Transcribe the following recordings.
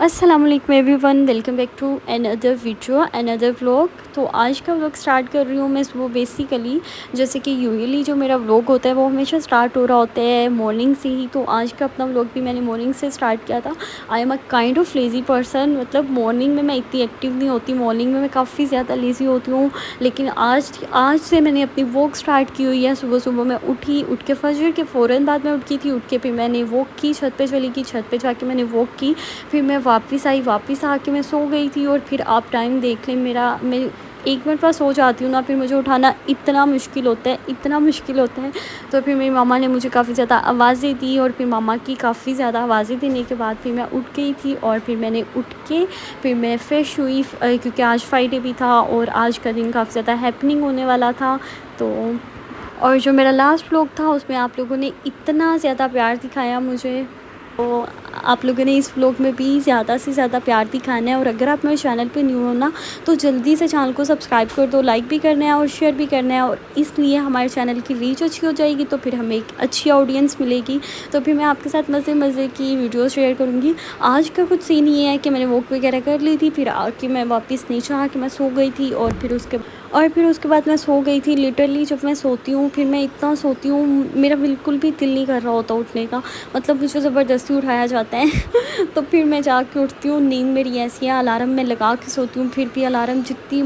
अस्सलाम वालेकुम everyone, welcome back to another video another vlog. तो आज का व्लॉग स्टार्ट कर रही हूँ मैं। वो बेसिकली जैसे कि यूजुअली जो मेरा व्लॉग होता है वो हमेशा स्टार्ट हो रहा होता है मॉर्निंग से ही। तो आज का अपना व्लॉग भी मैंने मॉर्निंग से स्टार्ट किया था। I am a kind of lazy person, मतलब मॉर्निंग में मैं इतनी एक्टिव नहीं होती, मॉर्निंग में मैं काफ़ी ज़्यादा लेज़ी होती हूँ। लेकिन आज आज से मैंने अपनी वॉक स्टार्ट की हुई है। सुबह सुबह मैं उठ के फजर के फ़ौरन बाद मैं उठी थी। उठ के फिर मैंने वॉक की, छत पे चली गई, छत पे जाके मैंने वॉक की। फिर मैं वापस आई, वापस आके मैं सो गई थी। और फिर आप टाइम देख लें मेरा, मैं 1 मिनट बाद सो जाती हूँ ना, फिर मुझे उठाना इतना मुश्किल होता है, इतना मुश्किल होता है। तो फिर मेरी मामा ने मुझे काफ़ी ज़्यादा आवाज़ें दी और फिर मामा की काफ़ी ज़्यादा आवाज़ें देने के बाद फिर मैं उठ गई थी। और फिर मैंने उठ के फिर मैं फ़्रेश हुई, क्योंकि आज फ्राइडे भी था और आज का दिन काफ़ी ज़्यादा हैपनिंग होने वाला था। तो और जो मेरा लास्ट व्लॉग था उसमें आप लोगों ने इतना ज़्यादा प्यार दिखाया मुझे, तो आप लोगों ने इस व्लॉग में भी ज़्यादा से ज़्यादा प्यार दिखाना है। और अगर आप मेरे चैनल पे न्यू हो ना, तो जल्दी से चैनल को सब्सक्राइब कर दो, लाइक भी करना है और शेयर भी करना है। और इसलिए हमारे चैनल की रीच अच्छी हो जाएगी, तो फिर हमें एक अच्छी ऑडियंस मिलेगी। तो फिर मैं आपके साथ मज़े मज़े की वीडियो शेयर करूँगी। आज का कुछ सीन ये है कि मैंने वॉक वगैरह कर ली थी, फिर आके मैं वापस नीचे आके मैं सो गई थी। और फिर उसके बाद मैं सो गई थी। लिटरली जब मैं सोती हूँ फिर मैं इतना सोती हूँ, मेरा बिल्कुल भी दिल नहीं कर रहा होता उठने का, मतलब मुझे ज़बरदस्ती उठाया जाता है तो फिर मैं जाके उठती हूँ। नींद मेरी ऐसी है, अलार्म मैं लगा के सोती हूँ, फिर भी अलार्म जितनी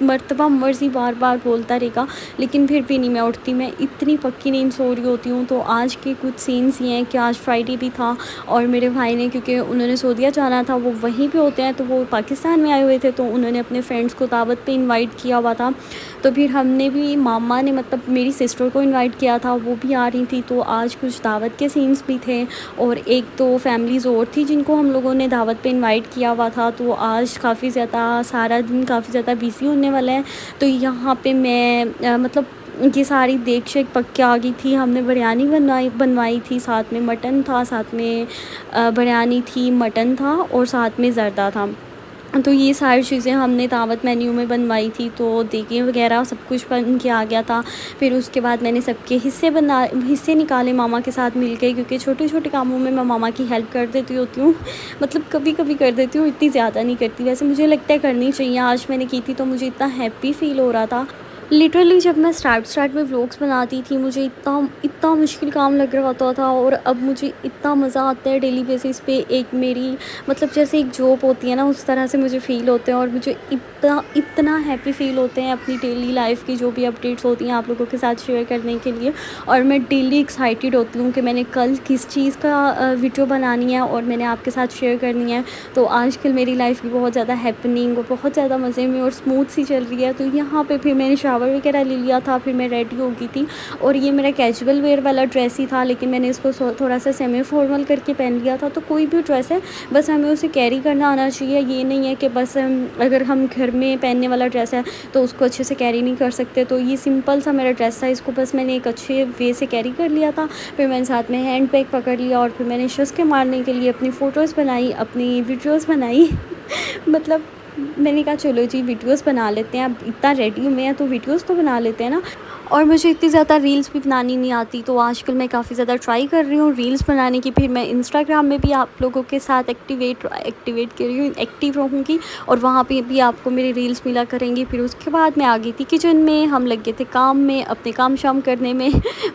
मर्तबा मर्ज़ी बार बार बोलता रहेगा, लेकिन फिर भी नहीं मैं उठती। मैं इतनी पक्की नींद सो रही होती हूँ। तो आज के कुछ सीन्स ये हैं कि आज फ्राइडे भी था और मेरे भाई ने, क्योंकि उन्होंने सऊदीया जाना था, वो वहीं पे होते हैं, तो वो पाकिस्तान में आए हुए थे, तो उन्होंने अपने फ्रेंड्स को दावत पे इनवाइट किया हुआ था। तो फिर हमने भी, मामा ने मतलब मेरी सिस्टर को इनवाइट किया था, वो भी आ रही थी। तो आज कुछ दावत के सीन्स भी थे और एक दो फैमिलीज़ और थी जिनको हम लोगों ने दावत पे इनवाइट किया हुआ था। तो आज काफ़ी ज़्यादा सारा दिन काफ़ी ज़्यादा बिज़ी होने वाला है। तो यहाँ पे मैं मतलब ये सारी देख शेख पक के आ गई थी। हमने बिरयानी बनवाई थी, साथ में मटन था, साथ में बिरयानी थी, मटन था और साथ में ज़र्दा था। तो ये सारी चीज़ें हमने दावत मेन्यू में बनवाई थी। तो देगे वगैरह सब कुछ बन के आ गया था। फिर उसके बाद मैंने सबके हिस्से निकाले मामा के साथ मिल के, क्योंकि छोटे छोटे कामों में मैं मामा की हेल्प कर देती होती हूँ मतलब कभी कभी कर देती हूँ, इतनी ज़्यादा नहीं करती। वैसे मुझे लगता है करनी चाहिए। आज मैंने की थी तो मुझे इतना हैप्पी फ़ील हो रहा था। लिटरली जब मैं स्टार्ट में व्लॉग्स बनाती थी मुझे इतना इतना मुश्किल काम लग रहा होता था, और अब मुझे इतना मज़ा आता है डेली बेसिस पे। एक मेरी मतलब जैसे एक जॉब होती है ना, उस तरह से मुझे फ़ील होते हैं और मुझे इतना इतना हैप्पी फ़ील होते हैं अपनी डेली लाइफ की जो भी अपडेट्स होती हैं आप लोगों के साथ शेयर करने के लिए। और मैं डेली एक्साइटेड होती हूँ कि मैंने कल किस चीज़ का वीडियो बनानी है और मैंने आपके साथ शेयर करनी है। तो आजकल मेरी लाइफ भी बहुत ज़्यादा हैपनिंग और बहुत ज़्यादा मज़े में और स्मूथ सी चल रही है। तो यहाँ पे फिर मैंने शावर वगैरह ले लिया था, फिर मैं रेडी हो गई थी। और ये मेरा कैजुअल वेयर वाला ड्रेस ही था, लेकिन मैंने इसको थोड़ा सा सेमी फॉर्मल करके पहन लिया था। तो कोई भी ड्रेस है बस हमें उसे कैरी करना आना चाहिए। ये नहीं है कि बस अगर हम घर में पहनने वाला ड्रेस है तो उसको अच्छे से कैरी नहीं कर सकते। तो ये सिंपल सा मेरा ड्रेस था, इसको बस मैंने एक अच्छे वे से कैरी कर लिया था। फिर मैंने साथ में हैंड बैग पकड़ लिया और फिर मैंने चुस्के मारने के लिए अपनी फ़ोटोज़ बनाई, अपनी वीडियोज़ बनाई मतलब मैंने कहा चलो जी वीडियोस बना लेते हैं, अब इतना रेडी हुए हैं तो वीडियोस तो बना लेते हैं ना। और मुझे इतनी ज़्यादा रील्स भी बनानी नहीं आती, तो आजकल मैं काफ़ी ज़्यादा ट्राई कर रही हूँ रील्स बनाने की। फिर मैं इंस्टाग्राम में भी आप लोगों के साथ एक्टिवेट कर रही हूँ, एक्टिव रहूँगी और वहाँ पे भी आपको मेरी रील्स मिला करेंगी। फिर उसके बाद मैं आ गई थी किचन में, हम लग गए थे काम में, अपने काम शाम करने में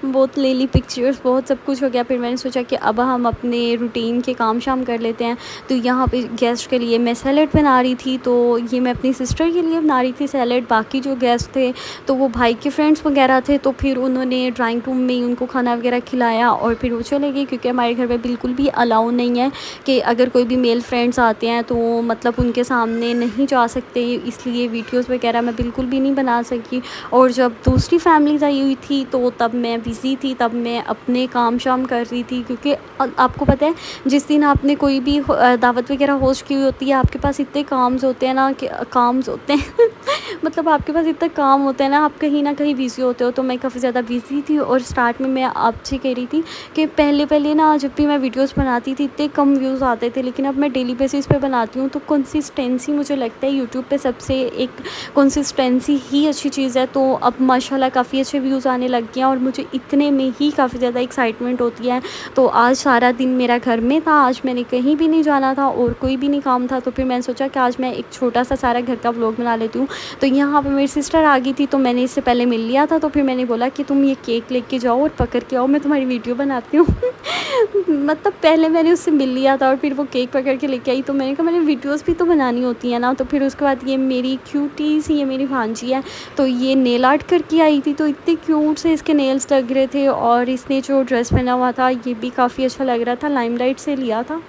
बहुत ले ली पिक्चर्स, बहुत सब कुछ हो गया। फिर मैंने सोचा कि अब हम अपने रूटीन के काम शाम कर लेते हैं। तो यहाँ पे गेस्ट के लिए मैं सैलेड बना रही थी, तो ये मैं अपनी सिस्टर के लिए बना रही थी सैलेड। बाकी जो गेस्ट थे तो वो भाई के फ्रेंड्स वगैरह थे, तो फिर उन्होंने ड्राइंग रूम में ही उनको खाना वगैरह खिलाया और फिर वो चले गए, क्योंकि हमारे घर में बिल्कुल भी अलाउ नहीं है कि अगर कोई भी मेल फ्रेंड्स आते हैं तो मतलब उनके सामने नहीं जा सकते, इसलिए वीडियोस वगैरह मैं बिल्कुल भी नहीं बना सकी। और जब दूसरी फैमिलीज़ आई हुई थी तो तब मैं बिज़ी थी, तब मैं अपने काम शाम कर रही थी, क्योंकि आपको पता है जिस दिन आपने कोई भी दावत वगैरह होस्ट की हुई होती है, आपके पास इतने काम्स होते हैं ना कि काम्स होते हैं मतलब आपके पास इतना काम होता है ना, आप कहीं ना कहीं बिज़ी होते हो, तो मैं काफ़ी ज़्यादा बिज़ी थी और स्टार्ट में मैं आपसे कह रही थी कि पहले-पहले ना जब भी मैं वीडियोज़ बनाती थी इतने कम व्यूज़ आते थे, लेकिन अब मैं डेली बेसिस पे बनाती हूँ, तो कंसिस्टेंसी मुझे लगता है यूट्यूब पे सबसे एक कंसिस्टेंसी ही अच्छी चीज़ है। तो अब माशाल्लाह काफ़ी अच्छे व्यूज़ आने लग गए हैं और मुझे इतने में ही काफ़ी ज़्यादा एक्साइटमेंट होती है। तो आज सारा दिन मेरा घर में था, आज मैंने कहीं भी नहीं जाना था और कोई भी नहीं काम था, तो फिर मैंने सोचा कि आज मैं एक छोटा-सा सारा घर का व्लॉग बना लेती हूँ। तो यहाँ पे मेरी सिस्टर आ गई थी, तो मैंने इससे पहले मिल लिया था, तो फिर मैंने बोला कि तुम ये केक लेके जाओ और पकड़ के आओ, मैं तुम्हारी वीडियो बनाती हूँ। मतलब पहले मैंने उससे मिल लिया था और फिर वो केक पकड़ के लेके आई, तो मैंने कहा मैंने वीडियोज़ भी तो बनानी होती है ना। तो फिर उसके बाद ये मेरी क्यूटी सी, ये मेरी भांजी है, तो ये नेल आर्ट करके आई थी, तो इतने क्यूट से इसके नेल्स लग रहे थे और इसने जो ड्रेस पहना हुआ था ये भी काफ़ी अच्छा लग रहा था, लाइमलाइट से लिया था।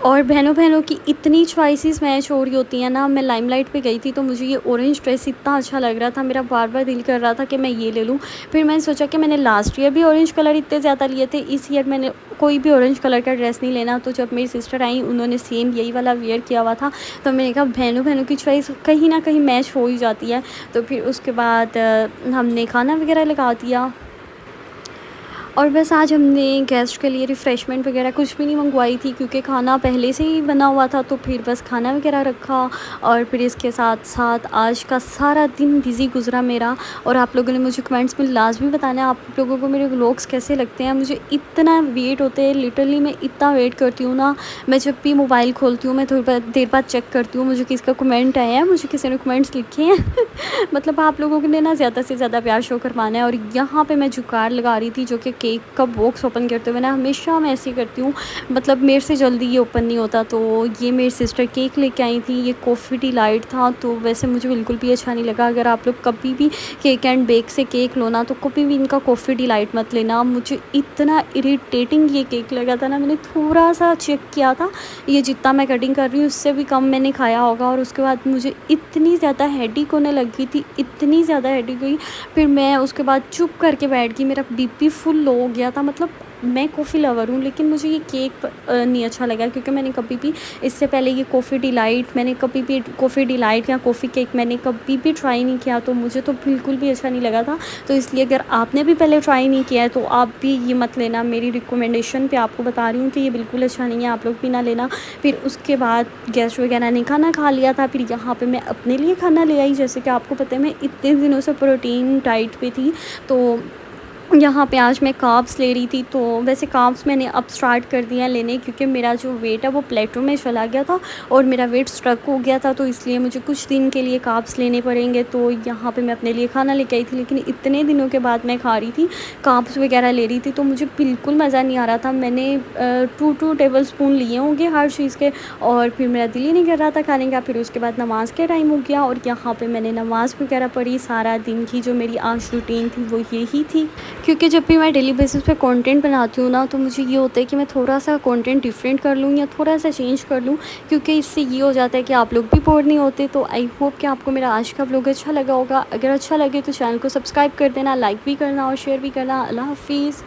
और बहनों-बहनों की इतनी चॉइसेस मैच हो रही होती हैं ना। मैं लाइमलाइट पे गई थी, तो मुझे ये ऑरेंज ड्रेस इतना अच्छा लग रहा था, मेरा बार-बार दिल कर रहा था कि मैं ये ले लूँ। फिर मैंने सोचा कि मैंने लास्ट ईयर भी ऑरेंज कलर इतने ज़्यादा लिए थे, इस ईयर मैंने कोई भी ऑरेंज कलर का ड्रेस नहीं लेना। तो जब मेरी सिस्टर आई, उन्होंने सेम यही वाला वियर किया हुआ था, तो मैंने कहा बहनों-बहनों की चॉइस कहीं न कहीं मैच हो ही जाती है। तो फिर उसके बाद हमने खाना वगैरह लगा दिया और बस आज हमने गेस्ट के लिए रिफ़्रेशमेंट वगैरह कुछ भी नहीं मंगवाई थी, क्योंकि खाना पहले से ही बना हुआ था, तो फिर बस खाना वगैरह रखा। और फिर इसके साथ-साथ आज का सारा दिन बिज़ी गुज़रा मेरा। और आप लोगों ने मुझे कमेंट्स में लाज़मी बताना है आप लोगों को मेरे व्लॉग्स कैसे लगते हैं। मुझे इतना वेट होता है, लिटरली मैं इतना वेट करती हूँ ना। मैं जब भी मोबाइल खोलती हूँ, मैं थोड़ी देर बाद चेक करती हूँ मुझे किसका कमेंट आया है, मुझे किसी ने कमेंट्स लिखे हैं। मतलब आप लोगों ने ना ज़्यादा से ज़्यादा प्यार शो करवाना है। और यहाँ पे मैं जुगाड़ लगा रही थी, जो कि केक का बॉक्स ओपन करते हुए ना हमेशा मैं ऐसे ही करती हूँ, मतलब मेरे से जल्दी ये ओपन नहीं होता। तो ये मेरी सिस्टर केक लेके आई थी, ये कॉफ़ी डिलाइट था, तो वैसे मुझे बिल्कुल भी अच्छा नहीं लगा। अगर आप लोग कभी भी केक एंड बेक से केक लो ना, तो कभी भी इनका कॉफ़ी डिलाइट मत लेना। मुझे इतना इरिटेटिंग ये केक लगा था ना, मैंने थोड़ा सा चेक किया था, ये जितना मैं कटिंग कर रही हूँ उससे भी कम मैंने खाया होगा। और उसके बाद मुझे इतनी ज़्यादा हेडेक होने लगी थी, इतनी ज़्यादा हेडेक हुई, फिर मैं उसके बाद चुप करके बैठ गई। मेरा बीपी फुल लो हो गया था। मतलब मैं कॉफ़ी लवर हूँ, लेकिन मुझे ये केक नहीं अच्छा लगा, क्योंकि मैंने कभी भी इससे पहले ये कॉफ़ी डिलाइट मैंने कभी भी कॉफ़ी डिलाइट या कॉफ़ी केक मैंने कभी भी ट्राई नहीं किया, तो मुझे तो बिल्कुल भी अच्छा नहीं लगा था। तो इसलिए अगर आपने भी पहले ट्राई नहीं किया है, तो आप भी ये मत लेना। मेरी रिकमेंडेशन पे आपको बता रही हूँ कि ये बिल्कुल अच्छा नहीं है, आप लोग भी ना लेना। फिर उसके बाद गेस्ट वगैरह ने खाना खा लिया था, फिर यहाँ पर मैं अपने लिए खाना ले आई। जैसे कि आपको पता है मैं इतने दिनों से प्रोटीन डाइट पे थी, तो यहाँ पे आज मैं कार्ब्स ले रही थी। तो वैसे कार्ब्स मैंने अब स्टार्ट कर दिया लेने, क्योंकि मेरा जो वेट है वो प्लेटो में चला गया था और मेरा वेट स्ट्रक हो गया था, तो इसलिए मुझे कुछ दिन के लिए कार्ब्स लेने पड़ेंगे। तो यहाँ पे मैं अपने लिए खाना लेके आई थी, लेकिन इतने दिनों के बाद मैं खा रही थी, कार्ब्स वगैरह ले रही थी, तो मुझे बिल्कुल मज़ा नहीं आ रहा था। मैंने 2 टेबल स्पून लिए होंगे हर चीज़ के, और फिर मेरा दिल ही नहीं कर रहा था खाने का। फिर उसके बाद नमाज़ के टाइम हो गया और यहाँ पर मैंने नमाज़ वगैरह पढ़ी। सारा दिन की जो मेरी आज रूटीन थी वो यही थी, क्योंकि जब भी मैं डेली बेसिस पे कंटेंट बनाती हूँ ना, तो मुझे ये होता है कि मैं थोड़ा सा कंटेंट डिफरेंट कर लूँ या थोड़ा सा चेंज कर लूँ, क्योंकि इससे ये हो जाता है कि आप लोग भी बोर नहीं होते। तो आई होप कि आपको मेरा आज का व्लॉग अच्छा लगा होगा। अगर अच्छा लगे तो चैनल को सब्सक्राइब कर देना, लाइक भी करना और शेयर भी करना। अल्लाह हाफिज़।